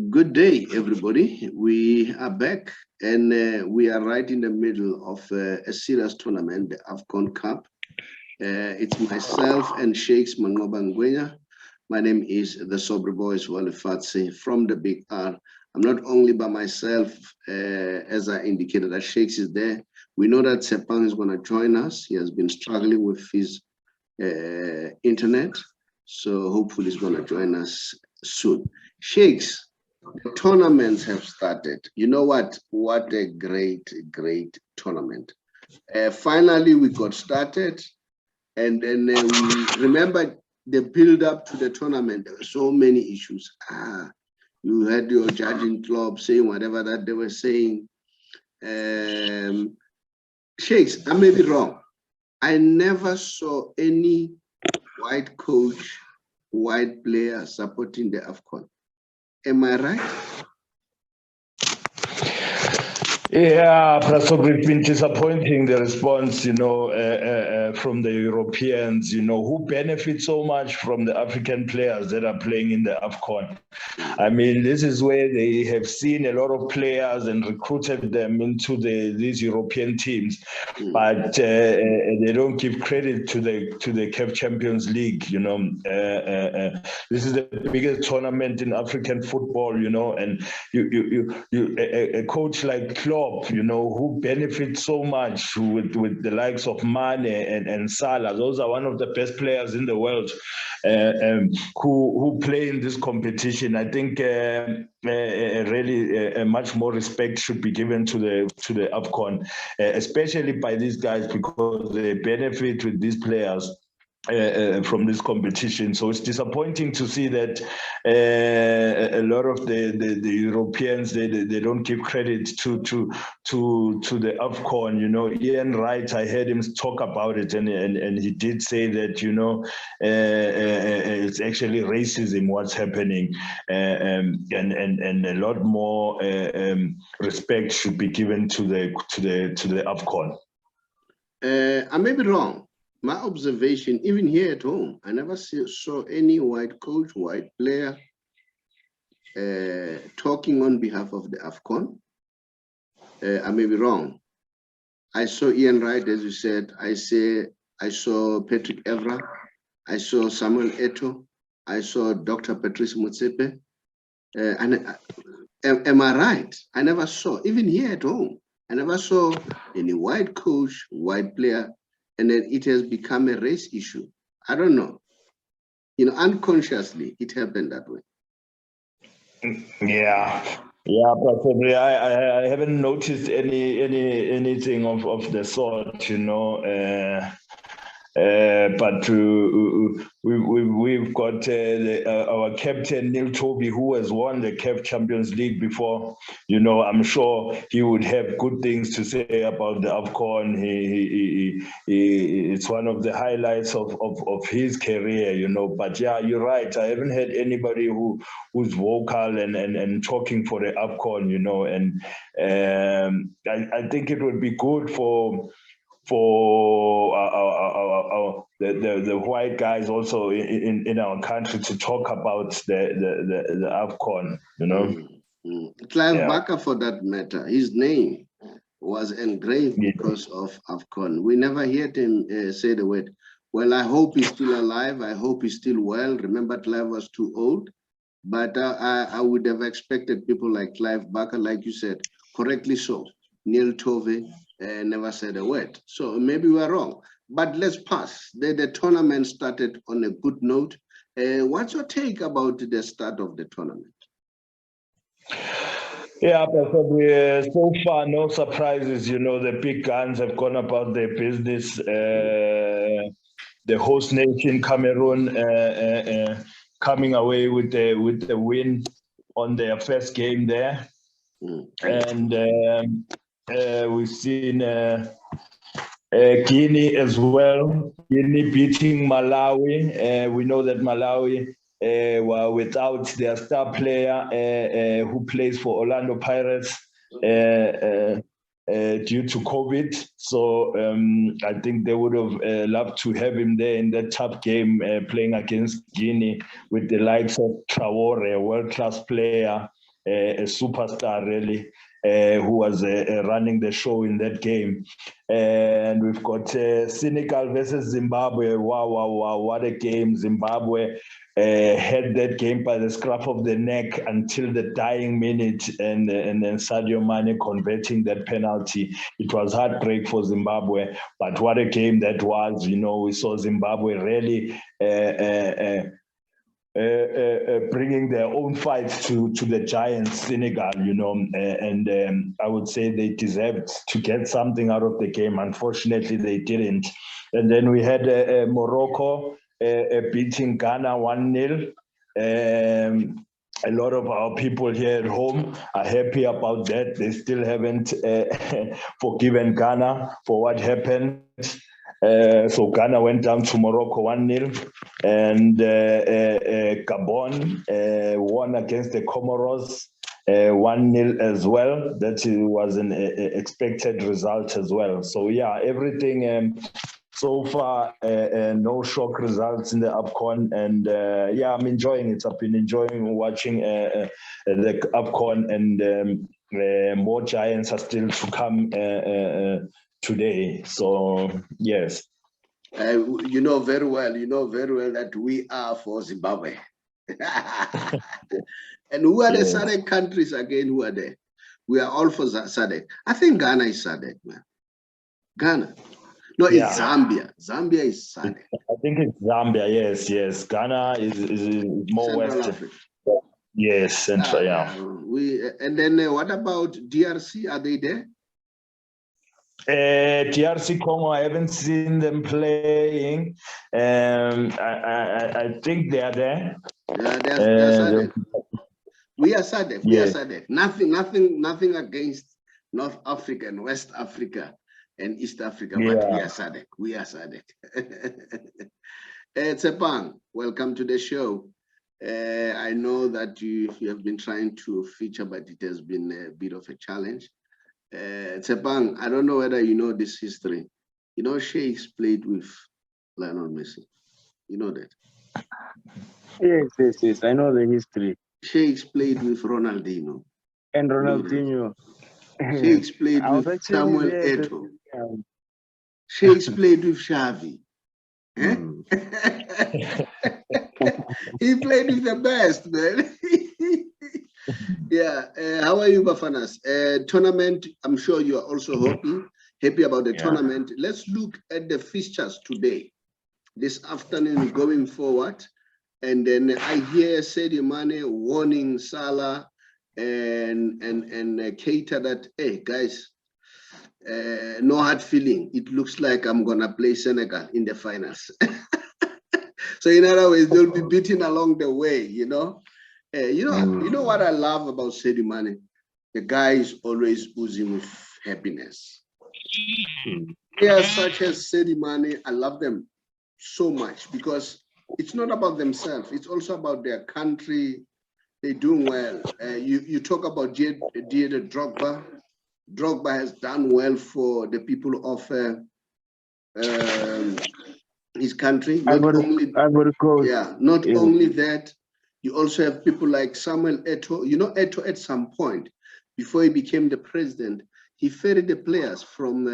Good day, everybody. We are back and we are right in the middle of a serious tournament, the AFCON Cup. It's myself and Sheikhs Mangoba Ngwenya. My name is the Sobre Boys Walifatse from the Big R. I'm not only by myself, as I indicated, that Sheikhs is there. We know that Sepang is going to join us. He has been struggling with his internet, so hopefully he's going to join us soon. Sheikhs, the tournaments have started. You know what? What a great tournament. Finally, we got started. And then we remember the build up to the tournament. There were so many issues. You had your judging club saying whatever that they were saying. Sheikhs, I may be wrong. I never saw any white coach, white player supporting the AFCON. Am I right? Yeah, Prasobri, it's been disappointing, the response, from the Europeans, who benefit so much from the African players that are playing in the AFCON. I mean, this is where they have seen a lot of players and recruited them into these European teams, but they don't give credit to the CAF Champions League. This is the biggest tournament in African football, and a coach like Klopp, who benefits so much with the likes of Mane and Salah. Those are one of the best players in the world who play in this competition. I think really much more respect should be given to the AFCON, especially by these guys, because they benefit with these players from this competition. So it's disappointing to see that a lot of the Europeans they don't give credit to the AFCON. Ian Wright, I heard him talk about it, and he did say that it's actually racism what's happening, and a lot more respect should be given to the AFCON. I may be wrong. My observation, even here at home, I never saw any white coach, white player talking on behalf of the AFCON. I may be wrong. I saw Ian Wright, as you said. I saw Patrick Evra. I saw Samuel Eto'o. I saw Dr. Patrice Motsepe. Am I right? I never saw, even here at home, I never saw any white coach, white player, and then it has become a race issue. I don't know. Unconsciously, it happened that way. Yeah, probably. I haven't noticed anything of the sort, but we've got our captain Neil Toby, who has won the CAF Champions League before. I'm sure he would have good things to say about the AFCON. It's one of the highlights of his career. But yeah, you're right. I haven't had anybody who's vocal and talking for the AFCON. And I think it would be good for the white guys also in our country to talk about the AFCON, Clive Barker, for that matter, his name was engraved because of AFCON. We never heard him say the word, well, I hope he's still alive. I hope he's still well. Remember, Clive was too old. But I would have expected people like Clive Barker, like you said, correctly so. Neil Tove never said a word. So maybe we're wrong. But let's pass. The tournament started on a good note. What's your take about the start of the tournament? Yeah, probably so far, no surprises. The big guns have gone about their business. The host nation, Cameroon, coming away with the win on their first game there. And we've seen Guinea as well. Guinea beating Malawi. We know that Malawi were without their star player who plays for Orlando Pirates. due to COVID. So I think they would have loved to have him there in that tough game playing against Guinea with the likes of Traore, a world-class player, a superstar really, who was running the show in that game. And we've got Senegal versus Zimbabwe. Wow, what a game. Zimbabwe had that game by the scruff of the neck until the dying minute, and then Sadio Mane converting that penalty. It was heartbreak for Zimbabwe, but what a game that was. We saw Zimbabwe really bringing their own fight to the giants, Senegal, and I would say they deserved to get something out of the game. Unfortunately, they didn't. And then we had Morocco beating Ghana 1-0. A lot of our people here at home are happy about that. They still haven't forgiven Ghana for what happened. So Ghana went down to Morocco 1-0, and Gabon won against the Comoros 1-0 as well. That was an expected result as well. So yeah, everything so far, no shock results in the AFCON, and yeah, I'm enjoying it. I've been enjoying watching the AFCON, and more giants are still to come today. So yes, you know very well that we are for Zimbabwe. And who are the SADC countries again? Who are there? We are all for SADC. I think Ghana is SADC, man. Ghana. No, it's Zambia. Zambia is SADC. I think it's Zambia. Yes. Ghana is more Central Western. Africa. Yes, Central. And then what about DRC? Are they there? DRC Congo, I haven't seen them playing. I think they are there. Yeah, they're SADC. We are SADC. We are SADC. Nothing against North Africa and West Africa and East Africa, but we are SADC. We are SADC. Tsepang, welcome to the show. I know that you have been trying to feature, but it has been a bit of a challenge. Tsepang, I don't know whether you know this history. Sheikhs played with Lionel Messi. You know that? Yes. I know the history. Sheikhs played with Ronaldinho. And Ronaldinho. Sheikhs played with Samuel Eto'o. Sheikhs played with Xavi. He played with the best, man. Yeah. How are you, Bafanas? Tournament, I'm sure you are also happy about the tournament. Let's look at the fixtures today, this afternoon going forward. And then I hear Sadio Mane warning Salah and Keita that, hey, guys, no hard feeling. It looks like I'm going to play Senegal in the finals. So in other words, they'll be beaten along the way, You know what I love about Sadio Mane? The guy is always oozing with happiness. Players such as Sadio Mane, I love them so much because it's not about themselves. It's also about their country. They're doing well. You talk about Didier Drogba. Drogba has done well for the people of his country. Not only that, you also have people like Samuel Eto'o. Eto'o at some point, before he became the president, he ferried the players from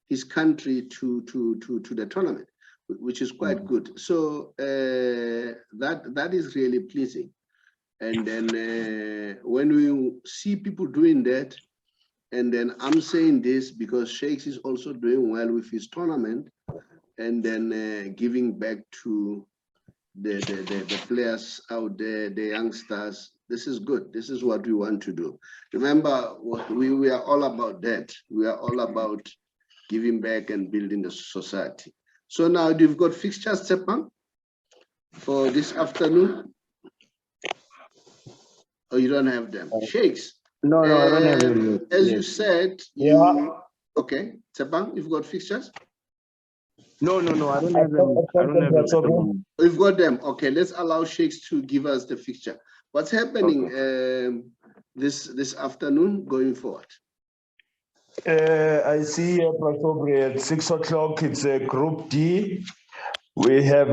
his country to the tournament, which is quite good. So that is really pleasing. And then when we see people doing that, and then I'm saying this because Sheikhs is also doing well with his tournament, and then giving back to the players out there, the youngsters. This is good. This is what we want to do. Remember, we are all about that. We are all about giving back and building the society. So now you've got fixtures, Tsepang, for this afternoon? Or you don't have them? Sheikhs? No, I don't have them. As you said, okay, Tsepang, you've got fixtures? No, I don't have them. I don't have them. We've got them. Okay, let's allow Sheikhs to give us the fixture. What's happening this afternoon going forward? I see probably at 6 o'clock, it's a Group D. We have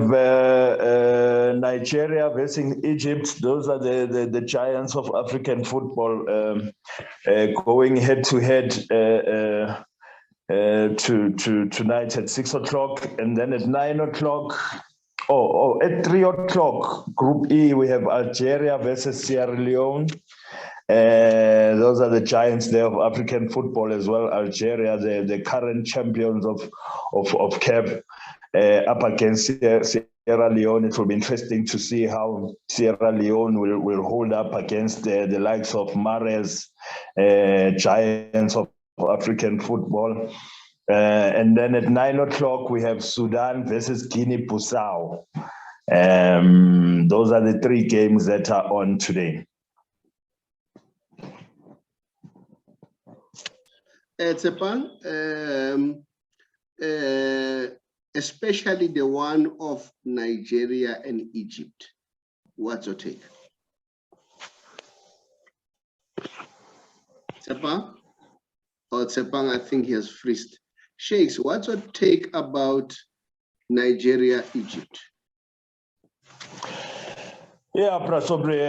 Nigeria versus Egypt. Those are the giants of African football going head to head tonight at 6 o'clock. And then at 9 o'clock, at 3 o'clock, Group E, we have Algeria versus Sierra Leone. Those are the giants there of African football as well. Algeria, the current champions of CAF, up against Sierra Leone. It will be interesting to see how Sierra Leone will hold up against the likes of Mahrez, giants of African football. And then at 9 o'clock, we have Sudan versus Guinea-Bissau. Those are the three games that are on today. Tsepang, especially the one of Nigeria and Egypt. What's your take? Tsepang? Oh, Tsepang, I think he has freezed. Sheikhs, what's your take about Nigeria, Egypt? Yeah, probably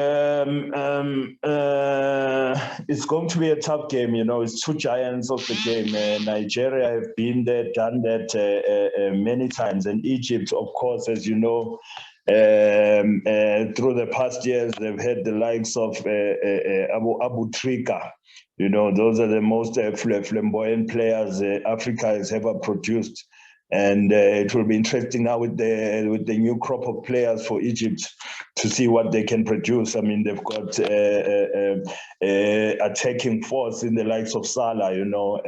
it's going to be a tough game. You know, it's two giants of the game. Nigeria have been there, done that many times, and Egypt, of course, as you know, through the past years, they've had the likes of Abu Trika. You know, those are the most flamboyant players Africa has ever produced. And it will be interesting now with the new crop of players for Egypt to see what they can produce. I mean, they've got attacking force in the likes of Salah, you know,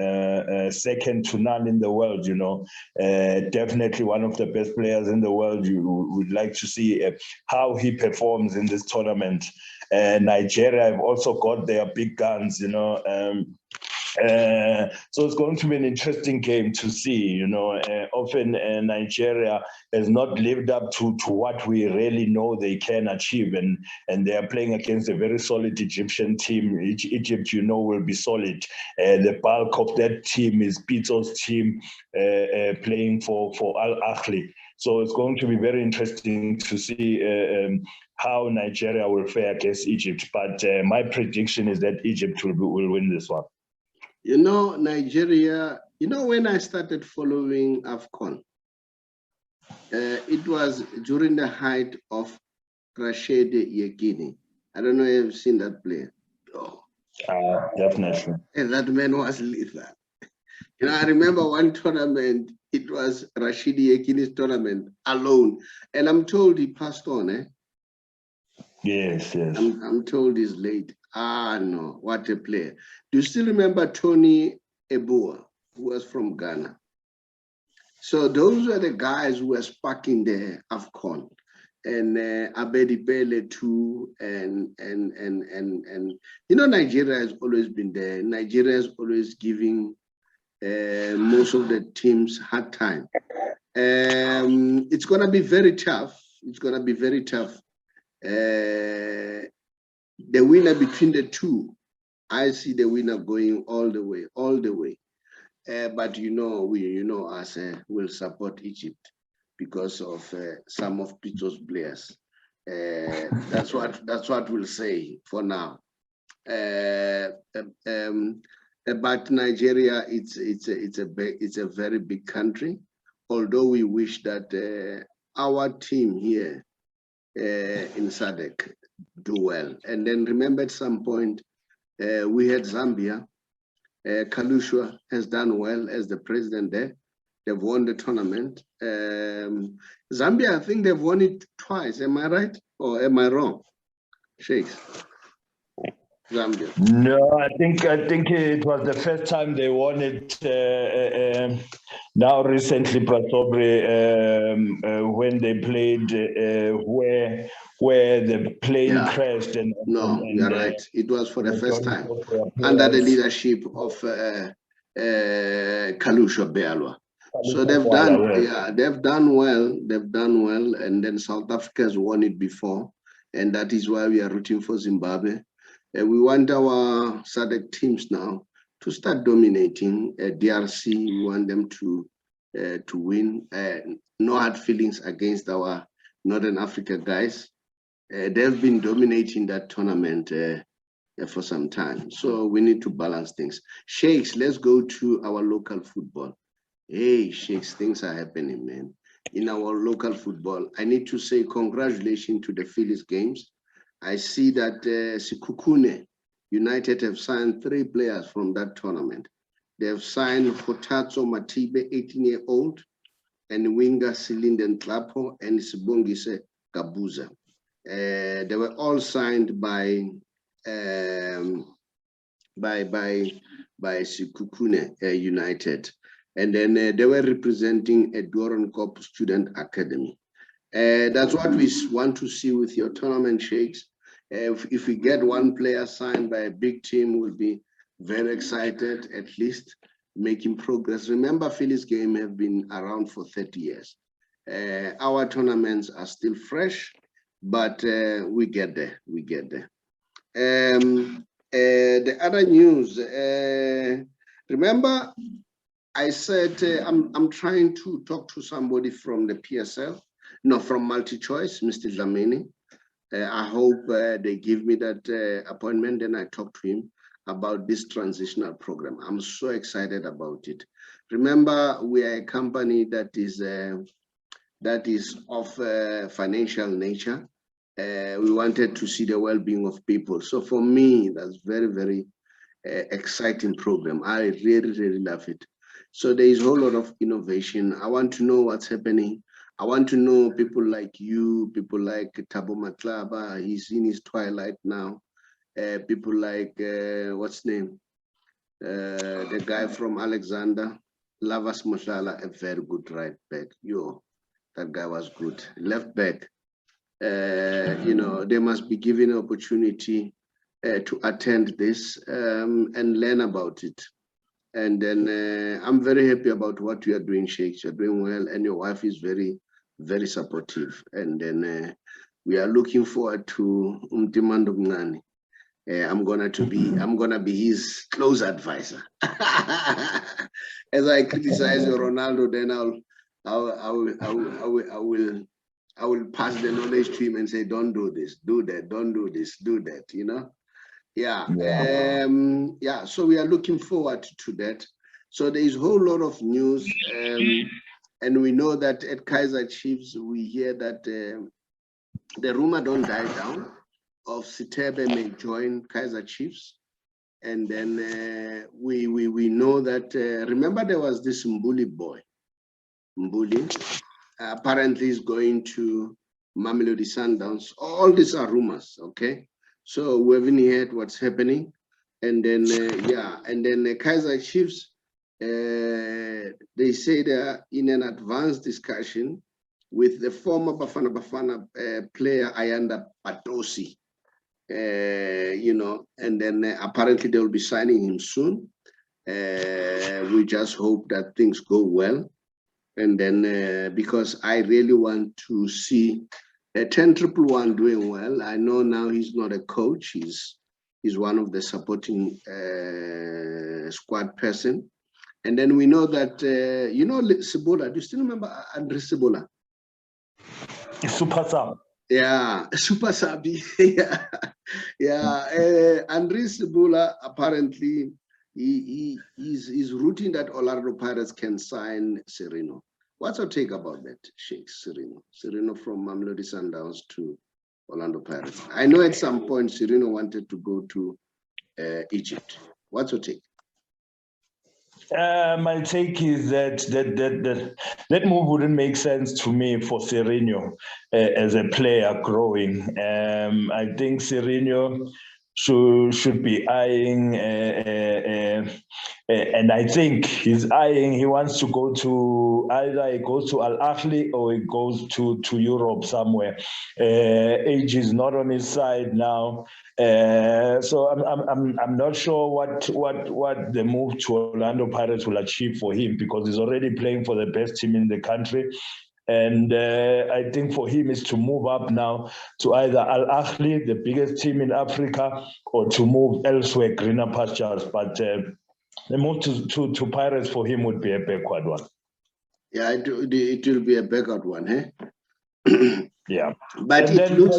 second to none in the world, you know. Definitely one of the best players in the world. You would like to see how he performs in this tournament. Nigeria have also got their big guns, you know. So it's going to be an interesting game to see. You know, often Nigeria has not lived up to what we really know they can achieve, and they are playing against a very solid Egyptian team. Egypt, you know, will be solid. The bulk of that team is Pito's team playing for Al Ahly. So it's going to be very interesting to see how Nigeria will fare against Egypt. But my prediction is that Egypt will win this one. You know, Nigeria, you know, when I started following AFCON, it was during the height of Rashid Yekini. I don't know if you've seen that player. Oh. Definitely. And that man was lethal. You know, I remember one tournament, it was Rashid Yekini's tournament alone. And I'm told he passed on, eh? Yes, yes. I'm told he's late. Ah, no, what a player. Do you still remember Tony Ebua, who was from Ghana? So those were the guys who were sparking the AFCON. And Abedi Pele too, and you know, Nigeria has always been there. Nigeria is always giving most of the teams hard time. It's gonna be very tough. It's gonna be very tough. The winner between the two, I see the winner going all the way. But you know, us will support Egypt because of some of Pito's players. That's what we'll say for now. But Nigeria, it's a very big country. Although we wish that our team here in SADC do well. And then remember, at some point we had Zambia. Kalusha has done well as the president there. They've won the tournament. Zambia, I think they've won it twice. Am I right or am I wrong, Sheikhs? Zambia. No, I think it was the first time they won it. Now recently, probably when they played where the plane crashed. No, you're right. It was for the first time under the leadership of Kalusha Bealwa. So they've done well. They've done well, and then South Africa has won it before, and that is why we are rooting for Zimbabwe. We want our SADC teams now to start dominating. DRC, we want them to win. No hard feelings against our Northern Africa guys. They've been dominating that tournament for some time. So we need to balance things. Sheikhs, let's go to our local football. Hey, Sheikhs, things are happening, man. In our local football, I need to say congratulations to the Phillies games. I see that Sekhukhune United have signed 3 players from that tournament. They have signed Hotatso Matibe, 18-year-old, and winger Celinden Klapo and Sibongise Kabuza. They were all signed by Sekhukhune United, and then they were representing a Doornkop Student Academy. That's what we want to see with your tournament, Sheikhs. If we get one player signed by a big team, we'll be very excited, at least making progress. Remember, Phillies game have been around for 30 years. Our tournaments are still fresh, but we get there, the other news, remember, I said I'm trying to talk to somebody from the PSL, no, from MultiChoice, Mr. Dlamini. I hope they give me that appointment, and I talk to him about this transitional program. I'm so excited about it. Remember, we are a company that is of financial nature. We wanted to see the well-being of people. So for me, that's very, very exciting program. I really love it. So there is a whole lot of innovation. I want to know what's happening. I want to know people like you, people like Thabo Matlaba, he's in his twilight now. People like, what's his name? The guy from Alexander, Lavas Moshala, a very good right back. Yo, that guy was good. Left back, you know, they must be given an opportunity to attend this and learn about it. And then I'm very happy about what you are doing, Sheikh. You're doing well, and your wife is very, very supportive. And then we are looking forward to Umtimando Mnani. I'm gonna be his close advisor. As I criticize Ronaldo, then I will pass the knowledge to him and say, don't do this, do that, don't do this, do that, you know? Yeah. Yeah, so we are looking forward to that. So there is a whole lot of news, and we know that at Kaizer Chiefs, we hear that the rumor don't die down of Sitebe may join Kaizer Chiefs. And then we know that, remember there was this Mbuli boy, Mbuli, apparently is going to Mamelodi Sundowns. All these are rumors, okay? So we haven't heard what's happening. And then, yeah, and then the Kaizer Chiefs, they say they're in an advanced discussion with the former Bafana player, Ayanda Patosi, you know, and then apparently they will be signing him soon. We just hope that things go well. And then, because I really want to see 10-1 doing well. I know now he's not a coach, he's one of the supporting squad person. And then we know that, you know, Sibola, do you still remember Andre Sibola? Super Sub. Yeah, Super Sabi. Yeah, yeah. Andre Sibola, apparently, he's rooting that Orlando Pirates can sign Sereno. What's your take about that, Sheikh Sereno? Sereno from Mamelodi Sundowns to Orlando Pirates. I know at some point Sereno wanted to go to Egypt. What's your take? My take is that move wouldn't make sense to me for Sereno as a player growing. I think Sereno should be eyeing, and I think he's eyeing. He wants to go to either he goes to Al Ahly or he goes to Europe somewhere. Age is not on his side now. So I'm not sure what the move to Orlando Pirates will achieve for him, because he's already playing for the best team in the country. And I think for him is to move up now to either Al Ahly, the biggest team in Africa, or to move elsewhere, greener pastures. But The move to Pirates for him would be a backward one. Yeah, it will be a backward one, eh? Yeah. But and it then, looks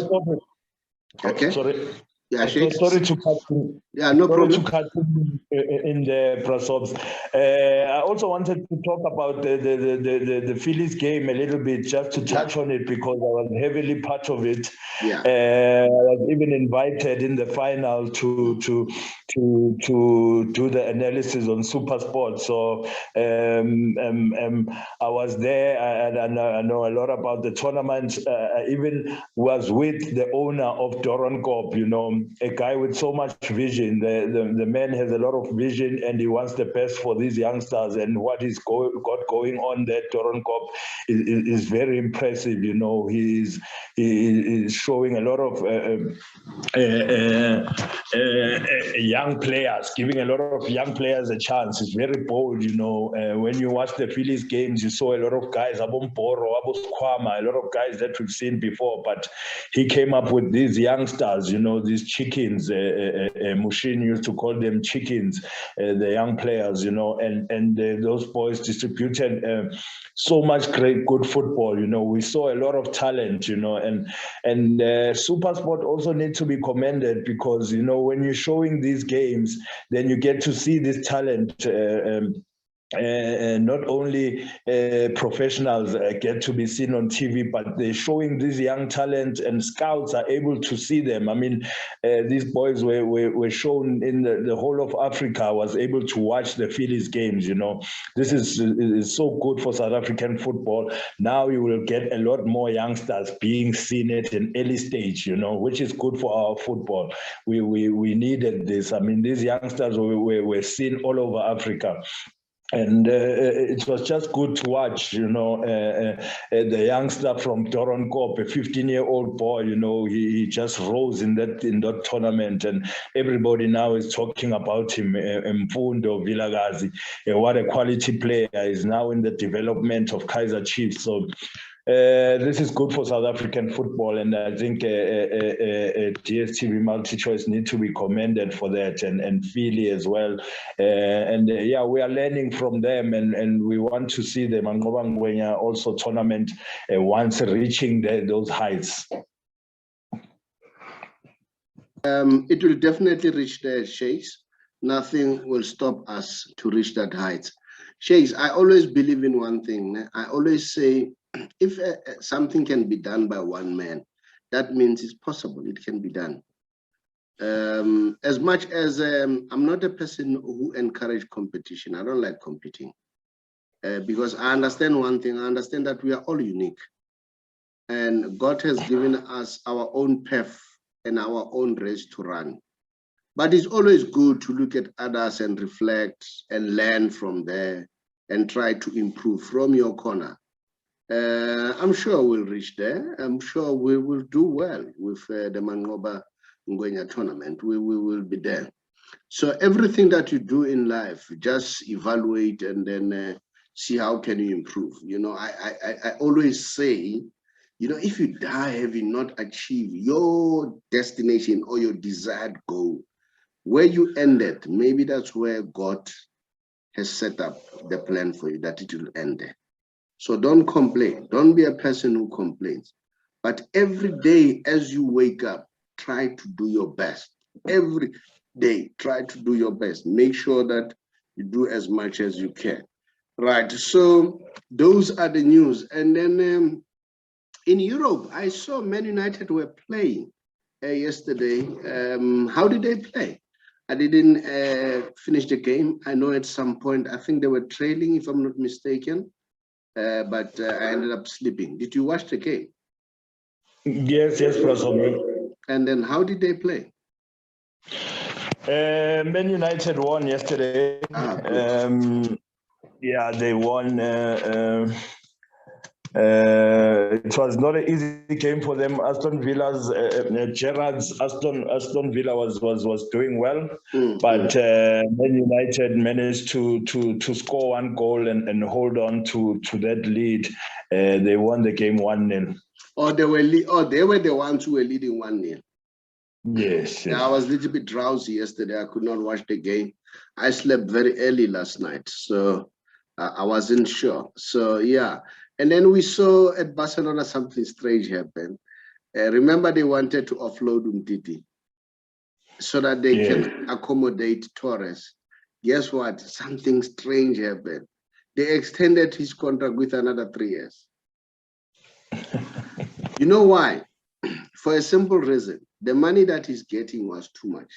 okay. Sorry. Yeah, Sheikh. Sorry to cut in. Yeah, no problem. To cut in the Prasobs. I also wanted to talk about the Phillies game a little bit, just to touch on it, because I was heavily part of it. Yeah. I was even invited in the final to do the analysis on Super Sport. So I was there, and I know a lot about the tournament. I even was with the owner of Doron, you know, a guy with so much vision. The man has a lot of vision, and he wants the best for these youngsters. And what he's got going on there, Doron is very impressive. You know, he is showing a lot of young players, giving a lot of young players a chance. It's very bold, you know. When you watch the Phillies games, you saw a lot of guys, Abomboro, Abosquama, a lot of guys that we've seen before, but he came up with these youngsters, you know, these chickens. Mushin used to call them chickens, the young players, you know, and those boys distributed so much great, good football, you know. We saw a lot of talent, you know, and Super Sport also needs to be commended, because, you know, when you're showing these games, then you get to see this talent. Not only professionals get to be seen on TV, but they're showing these young talent, and scouts are able to see them. I mean, these boys were shown in the whole of Africa, was able to watch the Phillies games, you know. This is so good for South African football. Now you will get a lot more youngsters being seen at an early stage, you know, which is good for our football. We needed this. I mean, these youngsters were seen all over Africa. And it was just good to watch, you know, the youngster from Doron, a 15-year-old boy, you know, he just rose in that tournament, and everybody now is talking about him. Mfundo Vilagazi, what a quality player, is now in the development of Kaizer Chiefs. So this is good for South African football, and I think DSTV Multi-Choice need to be commended for that, and Philly as well. Yeah, we are learning from them, and we want to see the Mangoba Ngwenya also tournament once reaching those heights. It will definitely reach there, Sheikhs. Nothing will stop us to reach that height. Sheikhs, I always believe in one thing. I always say, if something can be done by one man, that means it's possible, it can be done. As much as I'm not a person who encourages competition, I don't like competing. Because I understand one thing, I understand that we are all unique. And God has given us our own path and our own race to run. But it's always good to look at others and reflect and learn from there and try to improve from your corner. I'm sure we'll reach there. I'm sure we will do well with the Mangoba Ngwenya tournament. We will be there. So everything that you do in life, just evaluate and then see how can you improve. You know, I always say, you know, if you die having not achieved your destination or your desired goal, where you ended, maybe that's where God has set up the plan for you, that it will end there. So don't complain. Don't be a person who complains. But every day as you wake up, try to do your best. Every day, try to do your best. Make sure that you do as much as you can. Right, so those are the news. And then in Europe, I saw Man United were playing yesterday. How did they play? I didn't finish the game. I know at some point, I think they were trailing, if I'm not mistaken. But I ended up sleeping. Did you watch the game? Yes, Prasobri. And then how did they play? Man United won yesterday. Yeah, they won. It was not an easy game for them. Aston Villa's Gerrard's Aston Villa was doing well, but Man United managed to score one goal and hold on to that lead. They won the game 1-0. Or they were they were the ones who were leading 1-0. Yes, Yeah, I was a little bit drowsy yesterday. I could not watch the game. I slept very early last night, so I wasn't sure. So yeah, and then we saw at Barcelona something strange happen. Remember, they wanted to offload Umtiti so that they can accommodate Torres. Guess what? Something strange happened. They extended his contract with another 3 years. You know why? For a simple reason. The money that he's getting was too much.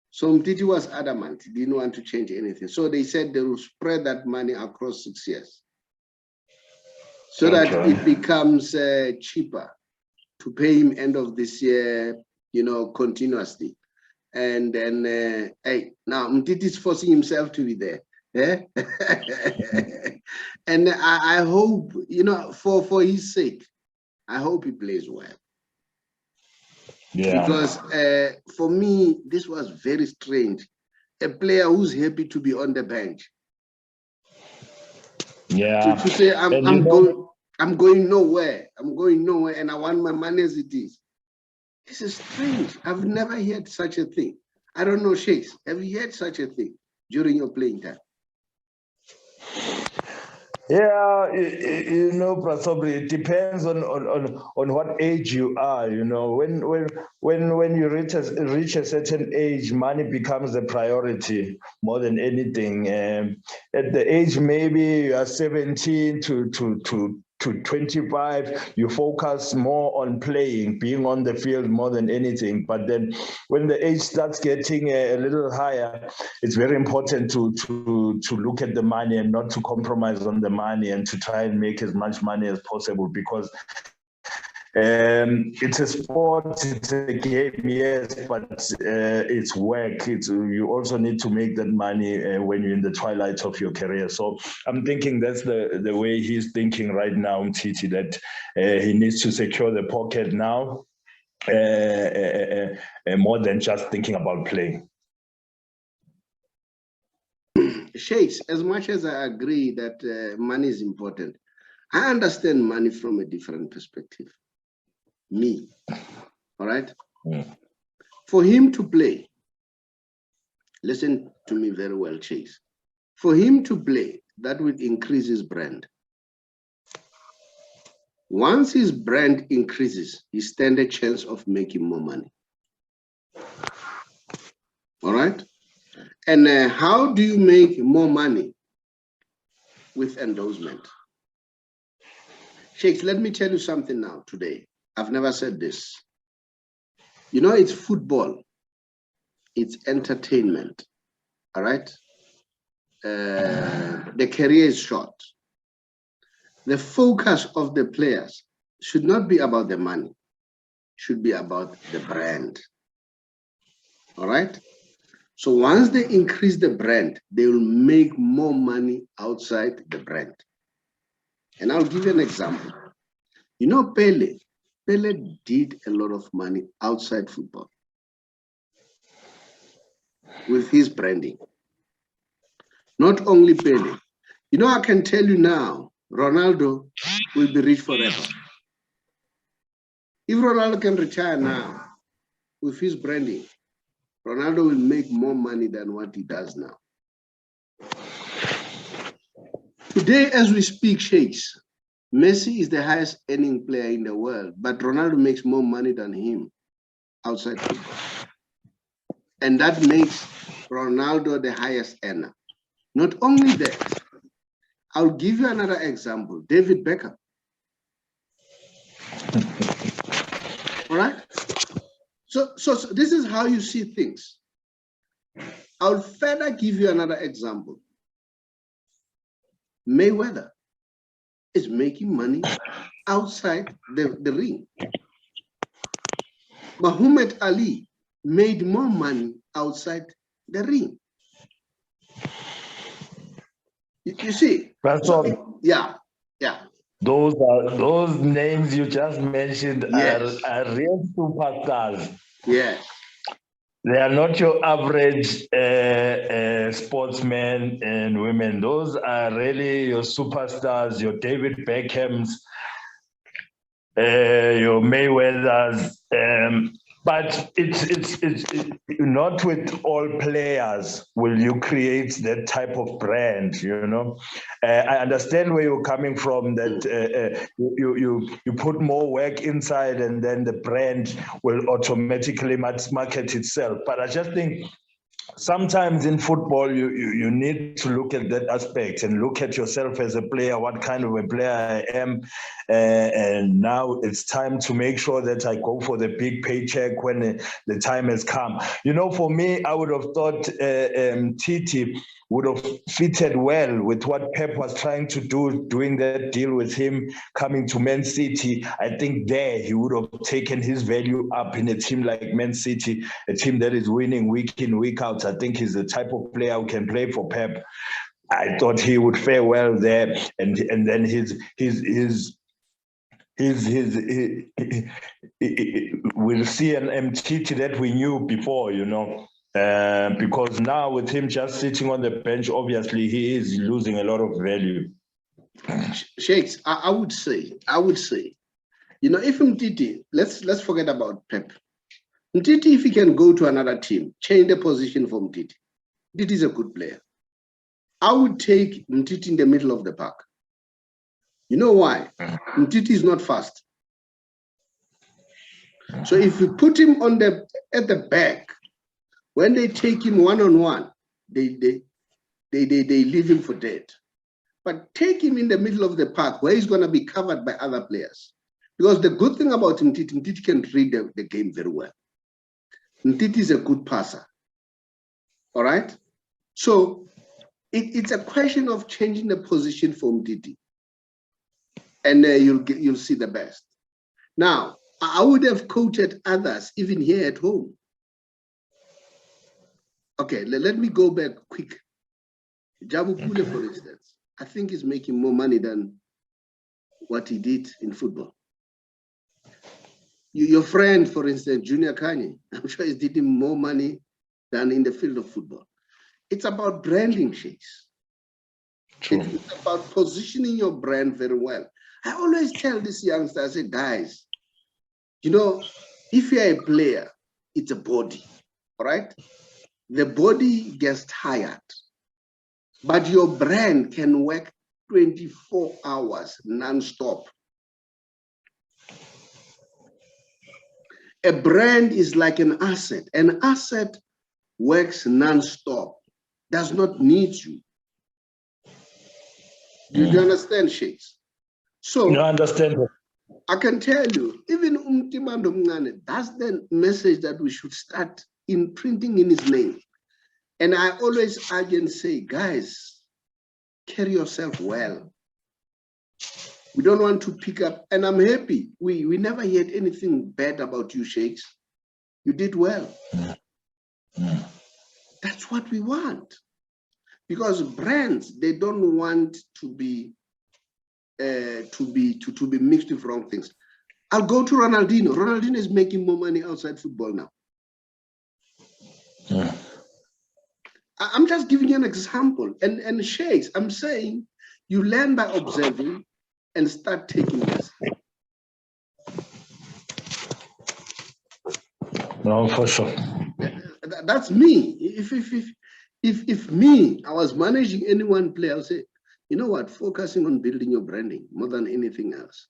So Umtiti was adamant. He didn't want to change anything. So they said they will spread that money across 6 years so that it becomes cheaper to pay him end of this year, you know, continuously. And then, hey, now Umtiti is forcing himself to be there. Yeah? And I hope, you know, for his sake, I hope he plays well. Yeah. Because for me, this was very strange. A player who's happy to be on the bench. Yeah. To say I'm going nowhere. I'm going nowhere, and I want my money as it is. This is strange. I've never heard such a thing. I don't know, Shakes. Have you heard such a thing during your playing time? Yeah, you know, probably it depends on what age you are. You know, when you reach a certain age, money becomes a priority more than anything. At the age maybe you are 17 to 25, you focus more on playing, being on the field more than anything. But then when the age starts getting a little higher, it's very important to look at the money and not to compromise on the money and to try and make as much money as possible, because it's a sport, it's a game, yes, but it's work. You also need to make that money when you're in the twilight of your career. So I'm thinking that's the way he's thinking right now, Umtiti, that he needs to secure the pocket now more than just thinking about playing. Shakes, as much as I agree that money is important, I understand money from a different perspective. Me, all right? For him to play, listen to me very well, Chase. For him to play, that will increase his brand. Once his brand increases, he stands a chance of making more money. All right? And how do you make more money? With endorsement. Shakes, let me tell you something now today. I've never said this. You know, it's football. It's entertainment. All right? The career is short. The focus of the players should not be about the money. Should be about the brand. All right? So once they increase the brand, they will make more money outside the brand. And I'll give you an example. You know, Pele did a lot of money outside football with his branding. Not only Pele. You know, I can tell you now, Ronaldo will be rich forever. If Ronaldo can retire now with his branding, Ronaldo will make more money than what he does now. Today, as we speak, Shakes, Messi is the highest earning player in the world, but Ronaldo makes more money than him outside football. And that makes Ronaldo the highest earner. Not only that, I'll give you another example, David Beckham. All right? So this is how you see things. I'll further give you another example. Mayweather is making money outside the ring. Muhammad Ali made more money outside the ring. You see? So, yeah. Those names you just mentioned, yes, are real superstars. Yes. They are not your average sportsmen and women. Those are really your superstars, your David Beckhams, your Mayweathers. But it's not with all players will you create that type of brand, you know. I understand where you're coming from, that you put more work inside and then the brand will automatically market itself. But I just think sometimes in football, you need to look at that aspect and look at yourself as a player, what kind of a player I am. And now it's time to make sure that I go for the big paycheck when the time has come. You know, for me, I would have thought Titi would have fitted well with what Pep was trying to do, doing that deal with him, coming to Man City. I think there he would have taken his value up in a team like Man City, a team that is winning week in, week out. I think he's the type of player who can play for Pep. I thought he would fare well there, and then we'll see an Umtiti that we knew before, you know. Because now with him just sitting on the bench, obviously he is losing a lot of value. Shakes, I would say, you know, if Umtiti, let's forget about Pep. Umtiti, if he can go to another team, change the position for Umtiti. Umtiti is a good player. I would take Umtiti in the middle of the park. You know why? Umtiti is not fast. So if you put him at the back, when they take him one-on-one, they leave him for dead. But take him in the middle of the park where he's going to be covered by other players. Because the good thing about Umtiti can read the game very well. Umtiti is a good passer. All right? So it's a question of changing the position for Umtiti. And you'll see the best. Now, I would have quoted others even here at home. Okay, let me go back quick. Jabu Pule, for instance, I think he's making more money than what he did in football. Your friend, for instance, Junior Kanye, I'm sure he's getting more money than in the field of football. It's about branding, Shakes. It's about positioning your brand very well. I always tell these youngsters, I say, guys, you know, if you're a player, it's a body, all right? The body gets tired, but your brand can work 24 hours non-stop. A brand is like an asset. An asset works non-stop, does not need you. Do you understand, Shakes? So I understand. I can tell you, even Umtimando Mngane, that's the message that we should start imprinting in his name. And I always argue and say, guys, carry yourself well. We don't want to pick up, and I'm happy. We never heard anything bad about you, Shakes. You did well. That's what we want. Because brands, they don't want to be mixed with wrong things. I'll go to Ronaldinho. Ronaldinho is making more money outside football now. I'm just giving you an example. And Shakes, I'm saying you learn by observing and start taking this. No, for sure. That's me. If me, I was managing any one player, I'll say, you know what, focusing on building your branding more than anything else.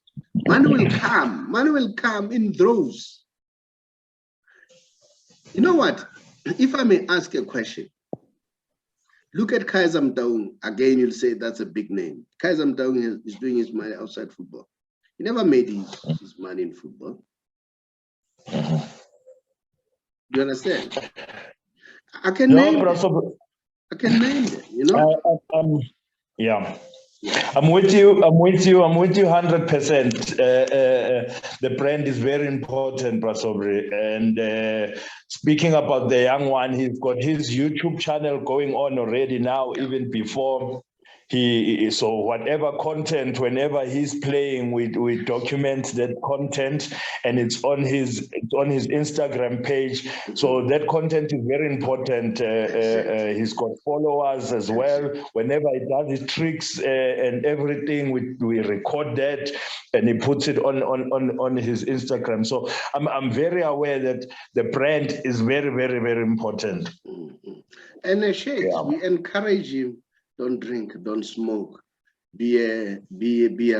Money will come. Money will come in droves. You know what? If I may ask a question, look at Kaizer Motaung. Again, you'll say that's a big name. Kaizer Motaung is doing his money outside football. He never made his money in football. Do you understand? I can name them. I can name them, you know? Yeah. I'm with you 100%. The brand is very important, Prasobri. And speaking about the young one, he's got his YouTube channel going on already now, even before So whatever content, whenever he's playing, we document that content, and it's on his Instagram page. So that content is very important. He's got followers as well. Whenever he does his tricks and everything, we record that, and he puts it on his Instagram. So I'm very aware that the brand is very, very, very important. And Sheikh, we encourage him: don't drink, don't smoke, be a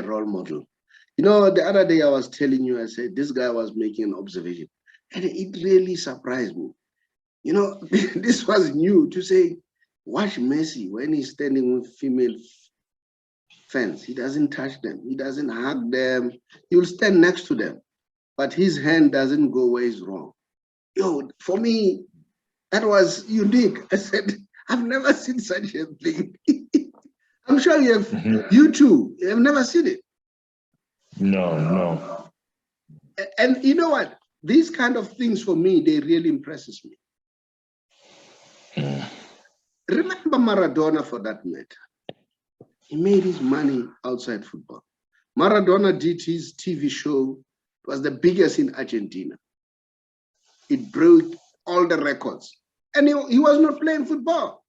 role model. You know, the other day I was telling you, I said this guy was making an observation, and it really surprised me. You know, this was new to say. Watch Messi when he's standing with female fans. He doesn't touch them. He doesn't hug them. He will stand next to them, but his hand doesn't go where he's wrong. Yo, for me, that was unique. I said, I've never seen such a thing. I'm sure you have, you too, you have never seen it. No. And you know what? These kind of things for me, they really impresses me. Remember Maradona for that matter. He made his money outside football. Maradona did his TV show. It was the biggest in Argentina. It broke all the records. And he was not playing football.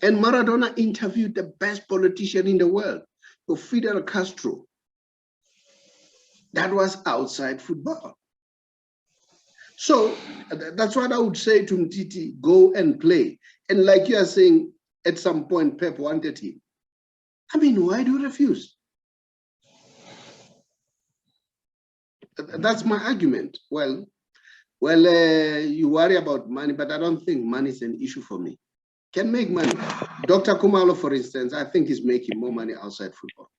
And Maradona interviewed the best politician in the world, Fidel Castro. That was outside football. So that's what I would say to Umtiti: go and play. And like you are saying, at some point, Pep wanted him. I mean, why do you refuse? That's my argument. Well, you worry about money, but I don't think money is an issue for me. Can make money. Dr. Kumalo, for instance, I think he's making more money outside football.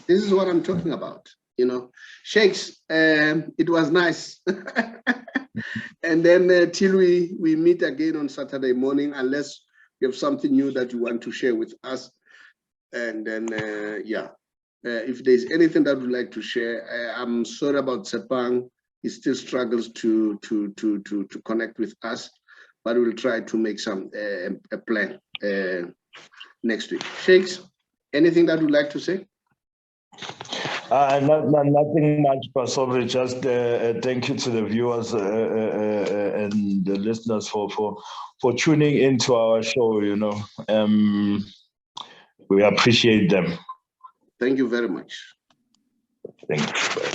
This is what I'm talking about. You know, Sheikhs, it was nice. And then till we meet again on Saturday morning, unless you have something new that you want to share with us. And then, if there's anything that you'd like to share, I'm sorry about Sepang. He still struggles to connect with us, but we'll try to make a plan next week. Sheikhs, anything that you'd like to say? Nothing much, Pastor. Just thank you to the viewers and the listeners for tuning into our show. You know, we appreciate them. Thank you very much. Thank you.